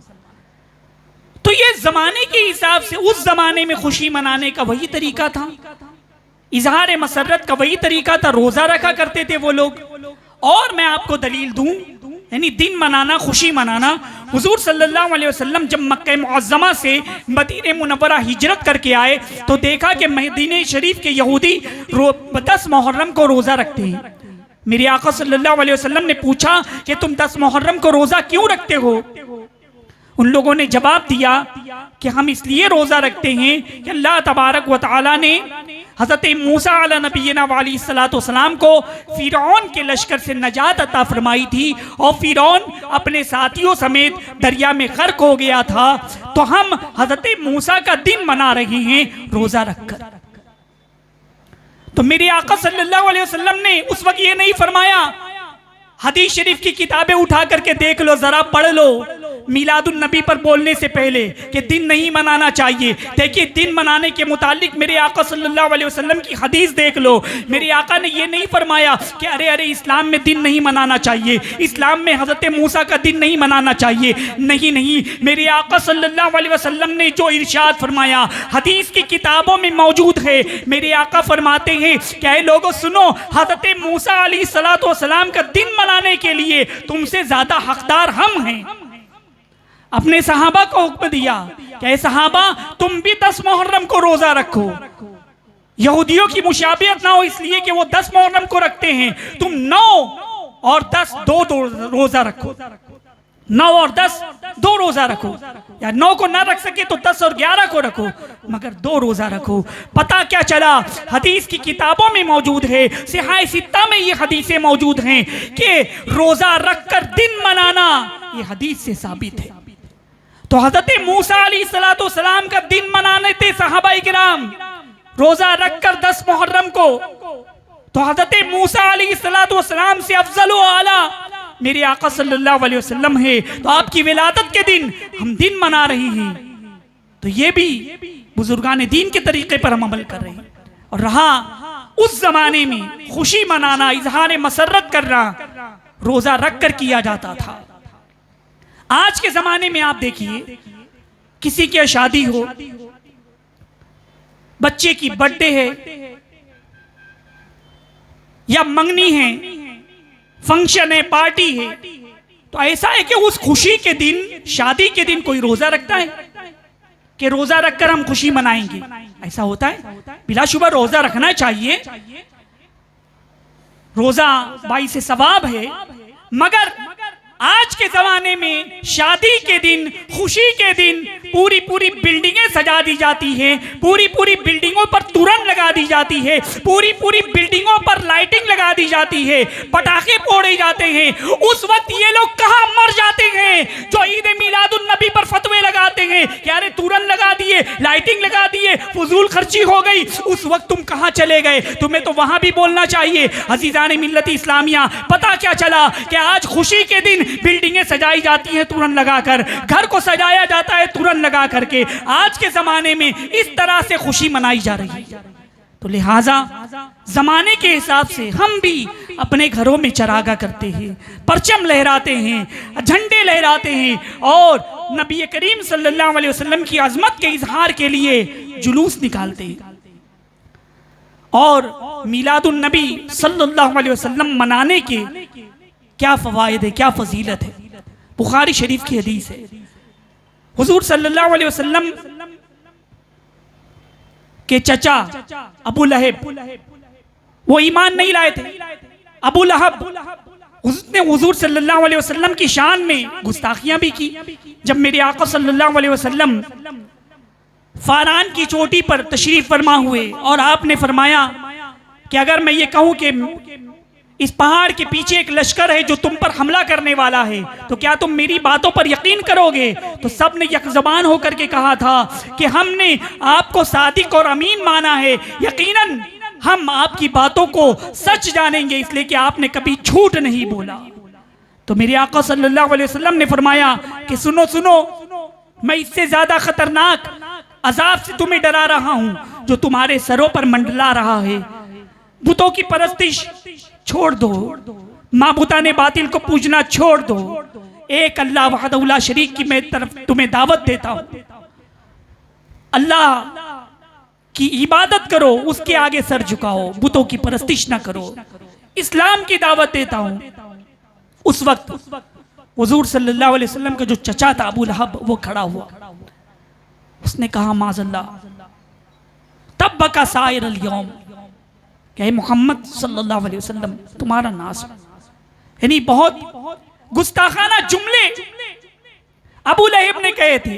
तो ये जमाने के हिसाब से उस जमाने में खुशी मनाने का वही तरीका था, इजहार मसरत का वही तरीका था, रोजा रखा करते थे वो लोग। और मैं आपको दलील दूं, यानी दिन मनाना, खुशी मनाना, हुजूर सल्लल्लाहु अलैहि वसल्लम जब मक्का मुअज्जमा से मदीने मुनव्वरा हिजरत करके आए तो देखा कि मदीने शरीफ के यहूदी 10 मुहर्रम को रोजा रखते हैं। मेरे आका सल्लल्लाहु अलैहि वसल्लम ने पूछा कि तुम 10 मुहर्रम को रोजा क्यों रखते हो? उन लोगों ने जवाब दिया कि हम इसलिए रोजा रखते हैं कि अल्लाह तबारक व तआला ने हज़रत मूसा अला नबीना अलैहिस्सलातु वस्सलाम को फिरौन के लश्कर से नजात अता फरमाई थी, और फिरौन अपने साथियों समेत दरिया में गर्क हो गया था। तो हम हज़रत मूसा का दिन मना रहे हैं रोजा रखकर। तो मेरे आका सल्लल्लाहु अलैहि वसल्लम ने उस वक्त ये नहीं फरमाया, हदीस शरीफ की किताबें उठा करके देख लो, जरा पढ़ लो, मिलादुन नबी पर बोलने से पहले कि दिन नहीं मनाना चाहिए। देखिए, दिन मनाने के मुतालिक मेरे आका सल्लल्लाहु अलैहि वसल्लम की हदीस देख लो। मेरे आका ने ये नहीं फरमाया कि अरे अरे इस्लाम में दिन नहीं मनाना चाहिए, इस्लाम में हज़रत मूसा का दिन नहीं मनाना चाहिए। नहीं नहीं, मेरे आका सल्लल्लाहु अलैहि वसल्लम ने जो इरशाद फरमाया हदीस की किताबों में मौजूद है। मेरे आका फरमाते हैं क्या लोगों सुनो, हज़रत मूसा अलैहिस्सलातु वस्सलाम का दिन मनाने के लिए तुमसे ज्यादा हकदार हम हैं। अपने सहाबा को हुक्म दिया कि सहाबा तुम भी 10 मुहर्रम को रोजा रखो। यहूदियों की मुशाबियत ना हो इसलिए कि वो 10 मुहर्रम को रखते हैं, तुम 9 और 10 दो रोजा रखो, 9 और 10 2 रोजा रखो, या 9 को ना रख सके तो 10 और 11 को रखो, मगर 2 रोजा रखो। पता क्या चला, हदीस की किताबों में मौजूद है, सिहाह सित्ता में ये हदीसें मौजूद हैं कि रोजा रखकर दिन मनाना ये हदीस से साबित है। तो हजरत मूसा अलैहिस्सलातु वस्सलाम का दिन मनाने थे सहाबाए किराम रोजा रखकर 10 मुहर्रम को। तो हजरत मूसा अलैहिस्सलातु वस्सलाम से अफजल व आला मेरे आका सल्लल्लाहु अलैहि वसल्लम है। तो आपकी विलादत के दिन हम दिन मना रहे हैं, तो ये भी बुजुर्गान दीन के तरीके पर हम अमल कर रहे हैं। और रहा उस जमाने में खुशी मनाना, इजहार मसरत करना रोजा रख कर किया जाता था। आज के जमाने में आप देखिए, किसी की शादी हो, बच्चे की बर्थडे है या मंगनी है, फंक्शन है, पार्टी है, तो ऐसा है कि उस खुशी के दिन, शादी के दिन कोई रोजा रखता है कि रोजा रखकर हम खुशी मनाएंगे? ऐसा होता है? बिलाशुबा रोजा रखना चाहिए, रोजा बाई से सवाब है, मगर आज के जमाने में शादी के दिन, खुशी के दिन पूरी पूरी बिल्डिंगें सजा दी जाती हैं, पूरी पूरी बिल्डिंगों पर तोरण लगा दी जाती है, पूरी पूरी बिल्डिंगों पर लाइटिंग लगा दी जाती है, पटाखे फोड़े जाते हैं। उस वक्त ये लोग कहाँ मर जाते हैं जो ईद मिलादुन नबी पर फतवे लगाते हैं कि अरे तोरण लगा दिए, लाइटिंग लगा दिए, फजूल खर्ची हो गई। उस वक्त तुम कहाँ चले गए? तुम्हें तो वहां भी बोलना चाहिए। अजीजान मिल्लत इस्लामिया, पता क्या चला कि आज खुशी के दिन बिल्डिंगें सजाई जाती हैं तोरण लगाकर, घर को सजाया जाता है तोरण लगा करके। आज के जमाने में इस तरह से खुशी मनाई जा रही है। तो लिहाजा जमाने के हिसाब से हम भी अपने घरों में चरागा करते हैं, परचम लहराते हैं, झंडे लहराते हैं, और नबी करीम सल्लल्लाहु अलैहि वसल्लम की अजमत के इजहार के लिए जुलूस निकालते हैं। और मिलादुन नबी सल्लल्लाहु अलैहि वसल्लम मनाने के क्या फवायद है, क्या फजीलत है। बुखारी शरीफ की हदीस है, हुजूर सल्लल्लाहु अलैहि वसल्लम के चचा अबू लहब, वो ईमान नहीं लाए थे। अबू लहब उसने हुजूर सल्लल्लाहु अलैहि वसल्लम की शान में गुस्ताखियां भी की। जब मेरे आका सल्लल्लाहु अलैहि वसल्लम फारान की चोटी पर तशरीफ फरमा हुए और आपने फरमाया कि अगर मैं ये कहूं कि इस पहाड़ के पीछे एक लश्कर है जो तुम पर हमला करने वाला है, तो क्या तुम मेरी बातों पर यकीन करोगे? तो सब ने यकज़बान होकर के कहा था कि हमने आपको सादिक और अमीन माना है, यकीनन हम आपकी बातों को सच जानेंगे, इसलिए कि आपने कभी झूठ नहीं बोला। तो मेरे आका सल्लल्लाहु अलैहि वसल्लम ने फरमाया कि सुनो सुनो, मैं इससे ज्यादा खतरनाक अजाब से तुम्हें डरा रहा हूं जो तुम्हारे सरों पर मंडला रहा है। बुतों की परस्तिश छोड़ दो, माबूदा ने बातिल को पूजना छोड़ दो, एक अल्लाह वहदहु ला शरीक की मैं तरफ तुम्हें दावत देता हूं। अल्लाह की इबादत करो, उसके आगे सर झुकाओ, बुतों की परस्तिश ना करो, इस्लाम की दावत देता हूं। उस वक्त हुजूर सल्लल्लाहु अलैहि वसल्लम का जो चचा था अबू लहब, वो खड़ा हुआ। उसने कहा माज़अल्लाह तब्बका साइर अल यौम, कि मोहम्मद सल्लल्लाहु अलैहि वसल्लम तुम्हारा नाश। यानी बहुत गुस्ताखाना जुमले अबू लहब ने कहे थे।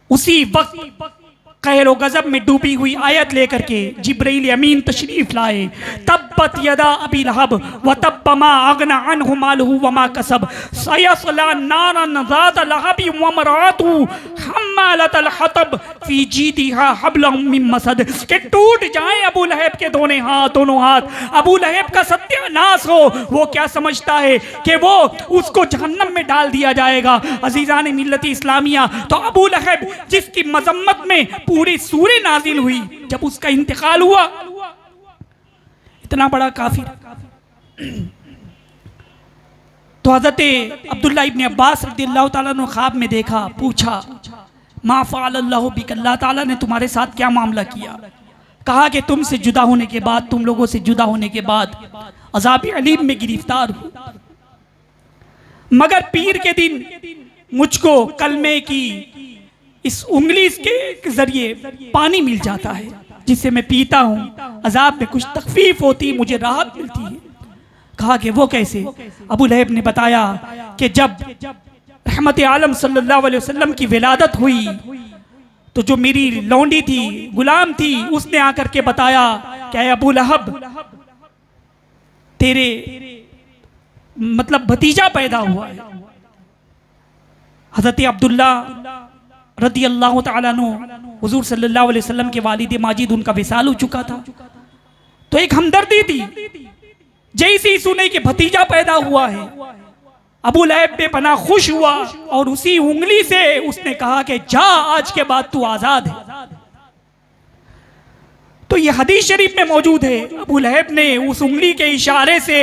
उसी वक्त कहरो गजब में डूबी हुई आयत लेकर के जिब्रील अमीन तशरीफ लाए। तब्बत यदा अबी लहब व तब्ब मा अगना अन्हु मालुहु व मा कसब सयस्ला नारन ज़ात लहबि व मरातु हम्मालतल हतब फी जीदिहा हब्लुम मिन मसद, के टूट जाए अबू लहब के दोनों हाथ, अबू लहब का सत्यानाश हो। वो क्या समझता है कि वो उसको जहन्नम में डाल दिया जाएगा। अजीज़ान मिल्लत इस्लामिया, तो अबू लहब जिसकी मजम्मत में पूरी सूरे नाजिल हुई, जब उसका इंतकाल हुआ, इतना बड़ा काफिर, तो हज़रत अब्दुल्ला इब्न अब्बास रज़ियल्लाहु ताला ने ख्वाब में देखा, पूछा मा फ़अलल्लाहु बिक, अल्लाह ताला ने तुम्हारे साथ क्या मामला किया? कहा कि तुमसे जुदा होने के बाद, तुम लोगों से जुदा होने के बाद अज़ाब अलीम में गिरफ्तार हूं, मगर पीर के दिन मुझको कलमे की इस उंगली के जरिए पानी मिल जाता है, जिससे मैं पीता हूँ, अजाब में कुछ तखफीफ होती, मुझे राहत मिलती है। कहा कि वो कैसे? अबू लहब ने बताया कि जब रहमत आलम सल्लल्लाहु अलैहि वसल्लम की विलादत हुई, तो जो मेरी लौंडी थी, गुलाम थी, उसने आकर के बताया कि अबू लहब तेरे मतलब भतीजा पैदा हुआ है। हज़रत अब्दुल्ला रदी अल्लाह तआला अन्हु, हुजूर सल्लल्लाहु अलैहि वसल्लम के वालिद माजिद, उनका विसाल हो चुका था, तो एक हमदर्दी थी, जैसे ही सुने कि भतीजा पैदा हुआ है, अबू लहब बेपनाह खुश हुआ और उसी उंगली से उसने कहा कि जा, आज के बाद तू आजाद है। तो ये हदीस शरीफ में मौजूद है, अबू लहब ने उस उंगली के इशारे से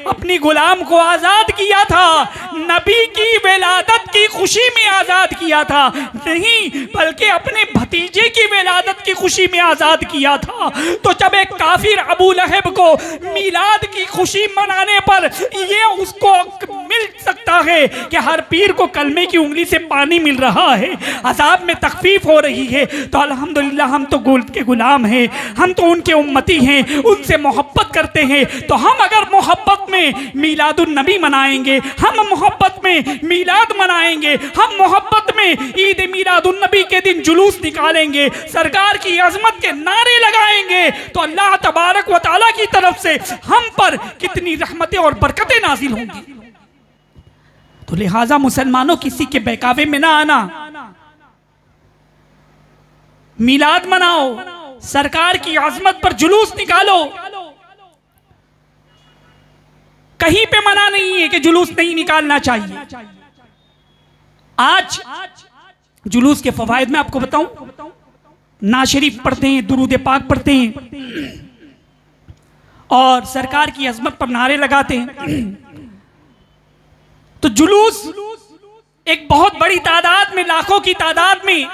अपनी गुलाम को आजाद किया था, नबी की विलादत की खुशी में आजाद किया था, नहीं बल्कि अपने भतीजे की विलादत की खुशी में आजाद किया था। तो जब एक काफिर अबू लहब को मिलाद की खुशी मनाने पर ये उसको मिल सकता है कि हर पीर को कलमे की उंगली से पानी मिल रहा है, अजाब में तखफीफ हो रही है, तो अल्हम्दुलिल्लाह हम तो गोल्ड के गुलाम हैं, हम तो उनके उम्मती हैं, उनसे मोहब्बत करते हैं। तो हम अगर मोहब्बत में मीलादुन नबी मनाएंगे, हम मोहब्बत में मीलाद मनाएंगे, हम मोहब्बत में ईद मीलादुन नबी के दिन जुलूस निकालेंगे, सरकार की अजमत के नारे लगाएंगे, तो अल्लाह तबारक व तआला की तरफ से हम पर कितनी रहमतें और बरकतें नाजिल होंगी। तो लिहाजा मुसलमानों, किसी के बहकावे में ना आना, मीलाद मनाओ, सरकार की आजमत पर जुलूस निकालो। कहीं पे मना नहीं है कि जुलूस नहीं निकालना चाहिए। आज जुलूस के फवायद में आपको बताऊं, ना शरीफ पढ़ते हैं, दुरूद पाक पढ़ते हैं और सरकार की अजमत पर नारे लगाते हैं, तो जुलूस एक बहुत बड़ी तादाद में, लाखों की तादाद में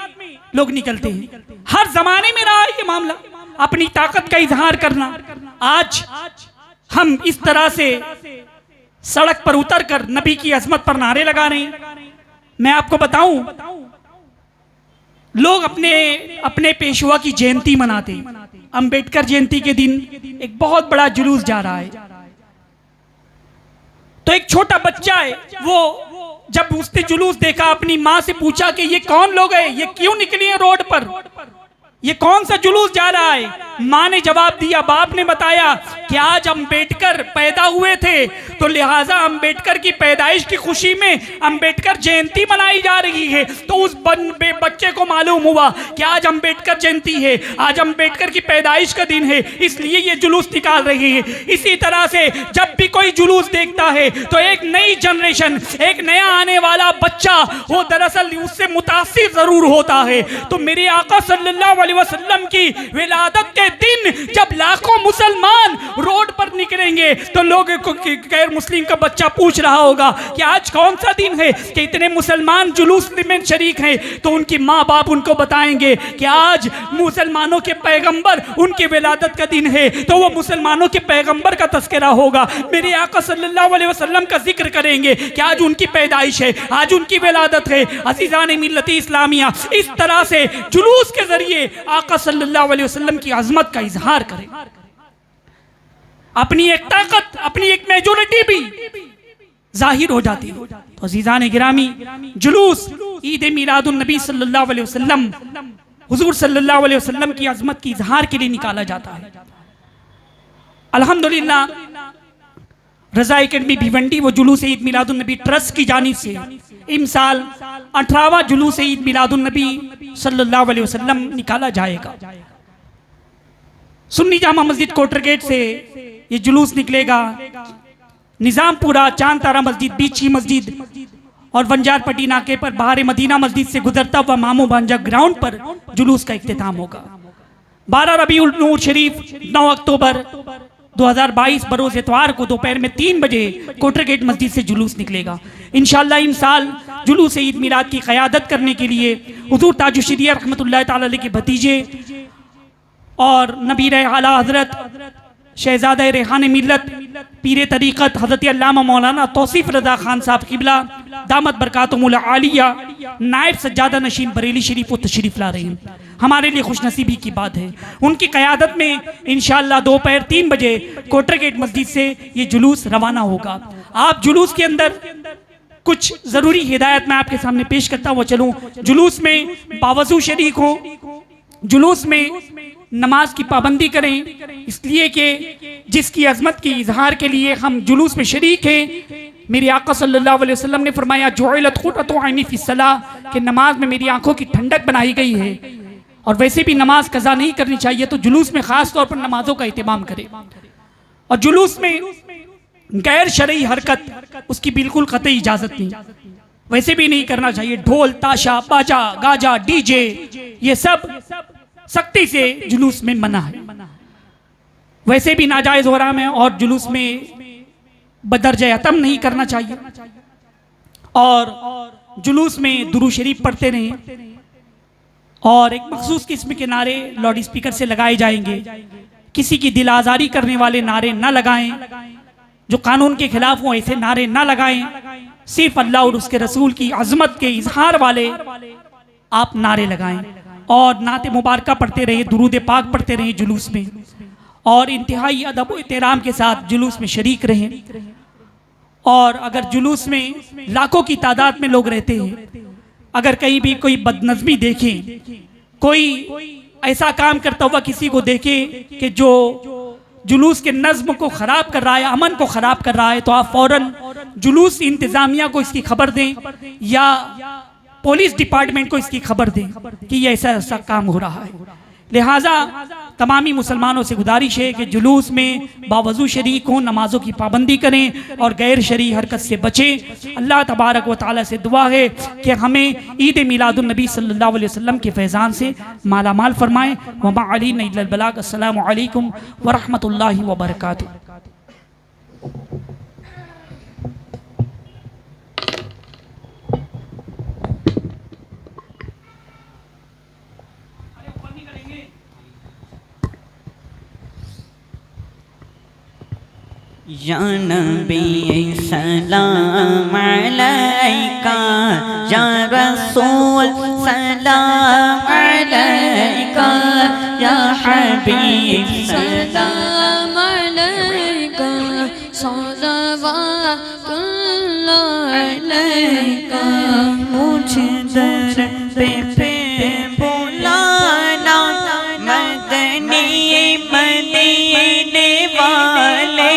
लोग निकलते हैं। हर जमाने में रहा है ये मामला, अपनी ताकत का इजहार करना। आज हम इस तरह से सड़क पर उतर कर नबी की अजमत पर नारे लगा रहे हैं। मैं आपको बताऊं, लोग अपने अपने पेशवा की जयंती मनाते हैं। अंबेडकर जयंती के दिन एक बहुत बड़ा जुलूस जा रहा है, तो एक छोटा बच्चा है, वो जब उसने जुलूस देखा अपनी माँ से पूछा कि ये कौन लोग हैं, ये क्यों निकली हैं रोड पर, ये कौन सा जुलूस जा रहा है। माँ ने जवाब दिया, बाप ने बताया कि आज अम्बेडकर पैदा हुए थे तो लिहाजा अम्बेडकर की पैदाइश की खुशी में अम्बेडकर जयंती मनाई जा रही है। तो उस बच्चे को मालूम हुआ कि आज अम्बेडकर जयंती है, आज अम्बेडकर की पैदाइश का दिन है, इसलिए ये जुलूस निकाल रहे हैं। इसी तरह से जब भी कोई जुलूस देखता है तो एक नई जनरेशन, एक नया आने वाला बच्चा, वो दरअसल उससे मुतासिर जरूर होता है। तो मेरे आका सल्लल्लाहु अलैहि वसल्लम की विलादत के दिन जब लाखों मुसलमान रोड पर निकलेंगे तो लोगों को गैर मुस्लिम का बच्चा पूछ रहा होगा कि आज कौन सा दिन है कि इतने मुसलमान जुलूस में शरीक हैं। तो उनकी माँ बाप उनको बताएंगे कि आज मुसलमानों के पैगंबर उनके विलादत का दिन है, तो वो मुसलमानों के पैगंबर का तस्करा होगा। मेरे आका सल्लल्लाहु अलैहि वसल्लम का जिक्र करेंगे कि आज उनकी पैदाइश है, आज उनकी विलादत है। अज़ीज़ान मिल्लत इस्लामिया, इस तरह से जुलूस के जरिए आका सल्लल्लाहु अलैहि वसल्लम की अजमत का इजहार करें, अपनी एक ताकत, अपनी एक मेजॉरिटी भी जाहिर हो जाती है। तो अज़ीज़ान गिरामी, जुलूस ईद मिलादुन नबी सल्लल्लाहु अलैहि वसल्लम, हुजूर सल्लल्लाहु अलैहि वसल्लम की अजमत की इजहार के लिए निकाला जाता है। अल्हम्दुलिल्लाह रज़ा एकेडमी भिवंडी वो जुलूस ईद मिलादुन नबी ट्रस्ट की जानिब से इमसाल 18वां जुलूस ईद मिलादुन नबी सल्लल्लाहु अलैहि वसल्लम निकाला जाएगा। सुन्नी जामा मस्जिद कोटर गेट से ये जुलूस निकलेगा। निजामपुरा, चांद तारा मस्जिद, बीची मस्जिद और वंजारपट्टी नाके पर बाहर मदीना मस्जिद से गुजरता हुआ मामू भांजा ग्राउंड पर जुलूस का इख्तिताम होगा। 12 रबीउल नूर शरीफ 9 अक्टूबर 2022 बरोज इतवार को दोपहर में 3 बजे कोटर गेट मस्जिद से जुलूस निकलेगा। इंशाअल्लाह इस साल जुलूस ईद मिलाद की क़यादत करने के लिए हुज़ूर ताजुश्शरिया रहमतुल्लाह ताला अलैह के भतीजे और नबी आला हज़रत शहज़ादा रेहान मिल्लत पीर तरीक़त हज़रत अल्लामा मौलाना तौसीफ़ रज़ा खान साहब क़िबला दामत बरकातुहुल आलिया नायब सज्जादा नशीन बरेली शरीफ वो तशरीफ़ ला रहे हैं। हमारे लिए खुशनसीबी की बात है। उनकी क़यादत में इंशाअल्लाह दोपहर 3 बजे कोटर गेट मस्जिद से ये जुलूस रवाना होगा। आप जुलूस के अंदर कुछ ज़रूरी हिदायत मैं आपके सामने पेश करता हुआ चलूँ। जुलूस में बावज़ू शरीक हो, जुलूस में नमाज की पाबंदी करें, इसलिए कि जिसकी अजमत की इजहार के लिए हम जुलूस में शरीक हैं। मेरे आका सल्लल्लाहु अलैहि वसल्लम ने फरमाया जुइलत क़ुर्रतु ऐनी फ़िस्सलाह, कि नमाज में मेरी आंखों की ठंडक बनाई गई है। और वैसे भी नमाज कज़ा नहीं करनी चाहिए, तो जुलूस में ख़ास तौर पर नमाजों का एहतमाम करें। और जुलूस में गैर शरई हरकत उसकी बिल्कुल क़तई इजाज़त नहीं, वैसे भी नहीं करना चाहिए। ढोल ताशा बाजा गाजा डीजे ये सब सख्ती से जुलूस में मना है, वैसे भी नाजायज़ हो रहा है। और जुलूस में बदरजे अतम नहीं करना चाहिए। और जुलूस में दुरूद शरीफ पढ़ते रहें। और एक मखसूस किस्म के नारे लाउड स्पीकर से लगाए जाएंगे। किसी की दिल आज़ारी करने वाले नारे ना लगाएं, जो कानून के खिलाफ हो ऐसे नारे ना लगाएं। सिर्फ अल्लाह और उसके रसूल की अजमत के इजहार वाले आप नारे लगाएं। और नाते मुबारका पढ़ते रहे, दुरूद पाक पढ़ते रहे जुलूस में। और इंतहाई अदब व एहतराम के साथ जुलूस में शरीक रहें। और अगर जुलूस में लाखों की तादाद में लोग रहते हैं, अगर कहीं भी कोई बदनज़मी देखें, कोई ऐसा काम करता हुआ किसी को देखे कि जो जुलूस के नज़्म को ख़राब कर रहा है, अमन को ख़राब कर रहा है, तो आप फ़ौरन जुलूस इंतज़ामिया को इसकी खबर दें या पुलिस डिपार्टमेंट को इसकी खबर दें कि ये ऐसा ऐसा काम हो रहा है। लिहाजा तमामी मुसलमानों से गुजारिश है कि जुलूस में बावजू शरीक हों, नमाजों की पाबंदी करें और गैर शरई हरकत से बचें। अल्लाह तबारक व तआला से दुआ है कि हमें ईद मिलादुन नबी सल्लल्लाहु अलैहि वसल्लम के फैज़ान से माला माल फरमाएँ। व मा अलैना इल्लल बलाग। अस्सलामु अलैकुम व रहमतुल्लाहि व बरकातुहू। या नबी सलाम अलैका, या रसूल सलाम अलैका, या हबीब सलाम सलाम अलैका, सलावत अलैका मुझे दर पे बुलाना मदनी मदीने वाले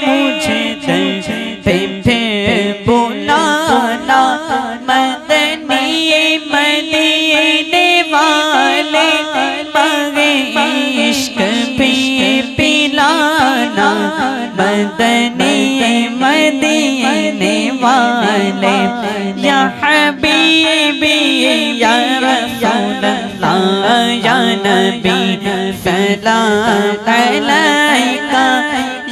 मुझे दर पे बुलाना मदनी मदीने वाले मगे इश्क भी पिलाना मदनी मदीने वाले या हबीबी या रसूल अल्लाह या नबी सलाम अलैका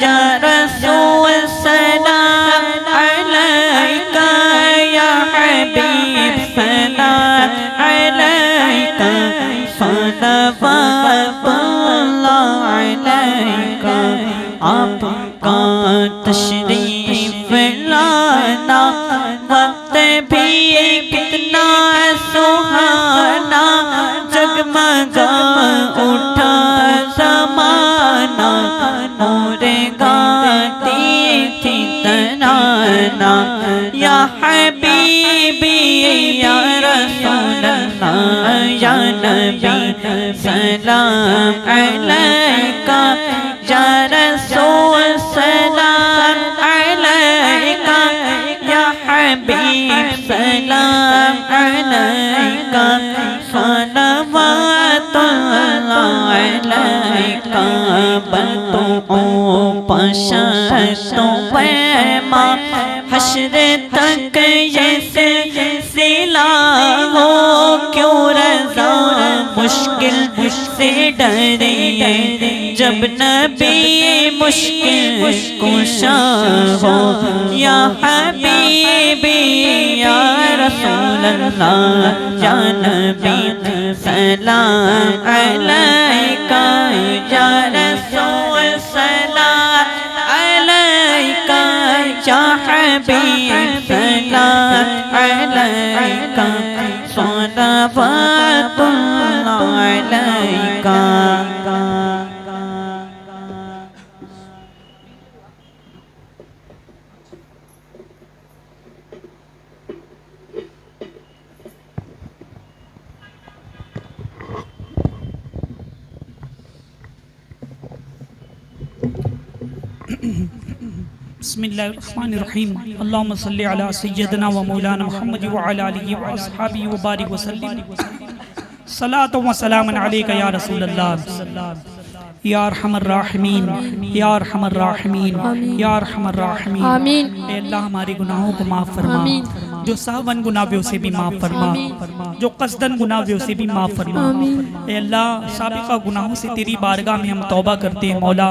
या रसूल सलाम अलैका या हबीब सलाम अलैका सल्लल्लाहु अलैका आपका तशरीफ लाना वक्त भी कितना सुहाना जगमगा उठा ज़माना नूरे गाती थी तराना या हबीबी या रसूल अल्लाह या नबी सलाम अलैका या रसूल सलाम अलैका या हबीब सलाम अलैका सलवातुल्लाह अलैका बतू पशतो पैमा हश्र तक ये सिला हो क्यों रज़ा मुश्किल से डरे जब नबी मुश्किल कुशा हो या हबीबी या रसूल अल्लाह या नबी सलाम अलैका या रसूल सलाम अलैका या हबीब सलाम अलैका सल्लल्लाहु अलैका बिस्मिल्लाहिर्रहमानिर्रहीम अल्लाहुम्मा सल्लि अला सय्यदिना व मौलाना मुहम्मद व अला आलिहि व अस्हाबिहि व बारिक व सल्लिम सलातो व सलामन अलैका या रसूल अल्लाह या अरहमर राहिमीन या अरहमर राहिमीन या अरहमर राहिमीन आमीन। ए अल्लाह हमारे गुनाहों को माफ़ फरमा जो सहवन गुनाह वे उसे भी माफ़ फरमा जो कसदन गुनाह वे उसे भी माफ़ फरमा ए अल्लाह साबिका गुनाहों से तेरी बारगाह में हम तौबा करते हैं मौला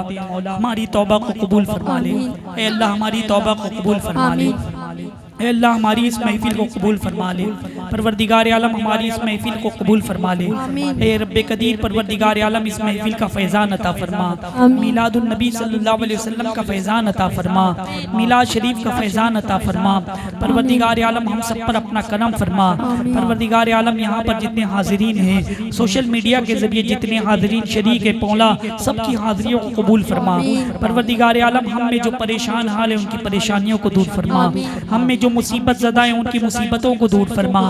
हमारी तौबा को कबूल फरमा ले ए अल्लाह हमारी तौबा को कबूल फरमा ले ए अल्लाह हमारी इस महफिल को कबूल फरमा ले परवरदिगार आलम हमारी इस महफिल को कबूल फरमा ले ए रब्बे कदीर परवरदिगार आलम इस महफिल का फैज़ान अता फरमा मिलादुन नबी सल्लल्लाहु अलैहि वसल्लम का फैज़ान अता फरमा मिलाद शरीफ का फैज़ान अता फरमा परवरदिगार आलम हम सब पर अपना करम फरमा परवरदिगार आलम यहाँ पर जितने हाजिरीन हैं सोशल मीडिया के जरिए जितने हाजिरीन शरीक है पौला सबकी हाजिरियों को कबूल फरमा परवरदिगार आलम हम में जो परेशान हाल है उनकी परेशानियों को दूर फरमा हम में जो मुसीबत ज़दा है उनकी मुसीबतों को दूर फरमा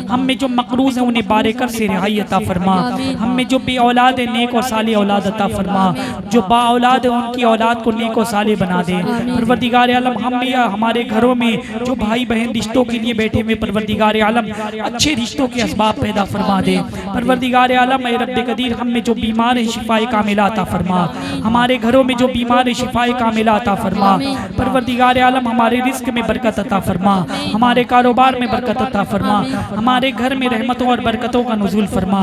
हम में जो मकरूज है उन्हें बारेकर से रिहाई अता फरमा हम में जो बे औलाद है नेक और साले औलाद अता फरमा जो बा औलाद है उनकी औलाद को नेक और साले बना दे परवरदिगार आलम हम में हमारे घरों में जो भाई बहन रिश्तों के लिए बैठे हुए परवरदिगार आलम अच्छे रिश्तों के असबाब पैदा फरमा दे परवरदिगार आलम ए रब्बे कदीर हम में जो बीमार है शिफाए कामिला अता फरमा हमारे घरों में जो बीमार है शिफाए कामिला अता फरमा परवरदिगार आलम हमारे रिस्क में बरकत अता फरमा हमारे कारोबार में बरकत अता फरमा हमारे घर में रहमतों और बरकतों का नुज़ूल फरमा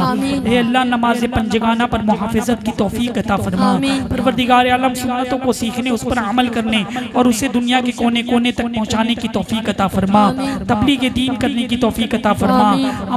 हे अल्लाह नमाज पंजगाना पर मुहाफ़िज़त की तौफीक अता फरमा परवरदिगार आलम सुन्नतों को सीखने उस पर अमल करने और उसे दुनिया के कोने कोने तक पहुँचाने की तौफीक अता फरमा तबलीग दीन करने की तौफीक अता फरमा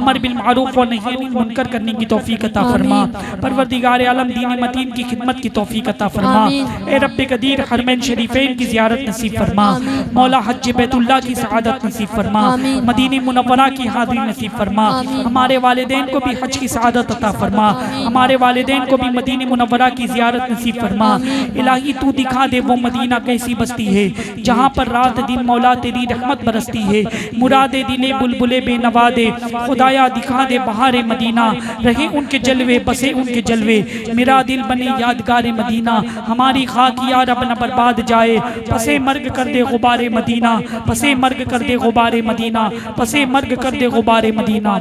अमर बिल मारूफ व नही अनिल मुनकर करने की तौफीक अता फरमा परवरदिगार आलम दीन मतीन की खिदमत की तौफीक अता फरमा ए रब्बे कदीर हरमैन शरीफैन की ज़ियारत नसीब फरमा मौला हज बैतुल्लाह की सआदत नसीब फरमा, आमीन। मदीने मुनव्वरा की हाज़िरी नसीब फरमा, हमारे वालिदैन को भी हज की सआदत अता फरमा, हमारे वालिदैन को भी मदीने मुनव्वरा की ज़ियारत नसीब फरमा। इलाही तू दिखा दे वो मदीना कैसी बस्ती है जहाँ पर रात दिन मौला तेरी रहमत बरसती है, मुरादे दिले बुलबुले बेनवा दे, खुदाया दिखा दे बहारे मदीना, रहे उनके जलवे बसे उनके जलवे, मेरा दिल बने यादगार मदीना, हमारी खाक या रब न बर्बाद जाए, पसे मर्ग कर दे गुबारे मदीना, पसे मर्ग कर दे गुबारे मदीना, पसे मर्ग कर दे गुबारे मदीना।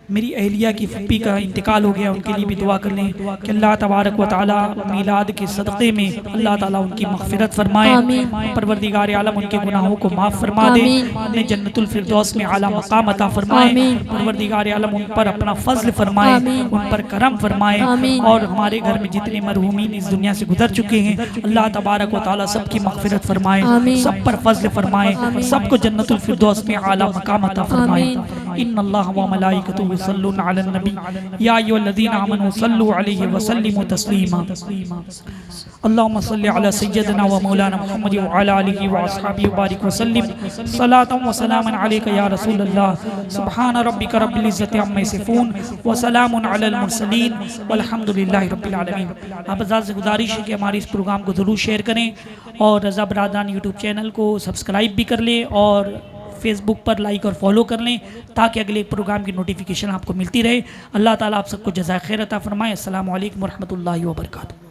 मेरी अहलिया की फप्पी का इंतकाल हो गया, उनके लिए भी दुआ कर लें कि अल्लाह तबारक व तआला मीलाद के सदक़े में अल्लाह ताला उनकी मग़फ़िरत फरमाए, परवरदिगार आलम उनके गुनाहों को माफ़ फरमा दे, उन्हें जन्नतुल फिरदौस में आला मकाम अता फरमाए, परवरदिगार आलम उन पर अपना फज़ल फरमाए, उन पर करम फरमाए, और हमारे घर में जितने मरहूमीन इस दुनिया से गुजर चुके हैं अल्लाह तबारक व तआला सबकी मग़फ़िरत फरमाए, सब पर फज़ल फरमाए, सबको जन्नतुल फिरदौस में आला मकाम अता फरमाए। इन्नल्लाह व मलाइकतुहु युसल्लूना अलन नबी या अय्युहल्लज़ीना आमनू सल्लू अलैहि व सल्लिमू तस्लीमा। अल्लाहुम्मा सल्लि अला सय्यदिना व मौलाना मुहम्मद व अला आलिहि व अस्हाबिहि व बारिक व सल्लिम सलातन व सलामन अलैका या रसूलल्लाह। सुब्हान रब्बिका रब्बिल इज़्ज़ति अम्मा यसिफून व सलामुन अलल मुरसलीन वल्हम्दुलिल्लाहि रब्बिल आलमीन। आप हज़रात से गुजारिश है कि हमारे इस प्रोग्राम को ज़रूर शेयर करें और रज़ा बरादरान यूट्यूब चैनल को सब्सक्राइब भी कर लें और फेसबुक पर लाइक और फॉलो कर लें ताकि अगले प्रोग्राम की नोटिफिकेशन आपको मिलती रहे। अल्लाह ताला आप सबको जज़ाए खैर अता फरमाए। अस्सलामु अलैकुम व रहमतुल्लाहि व बरकातुहू।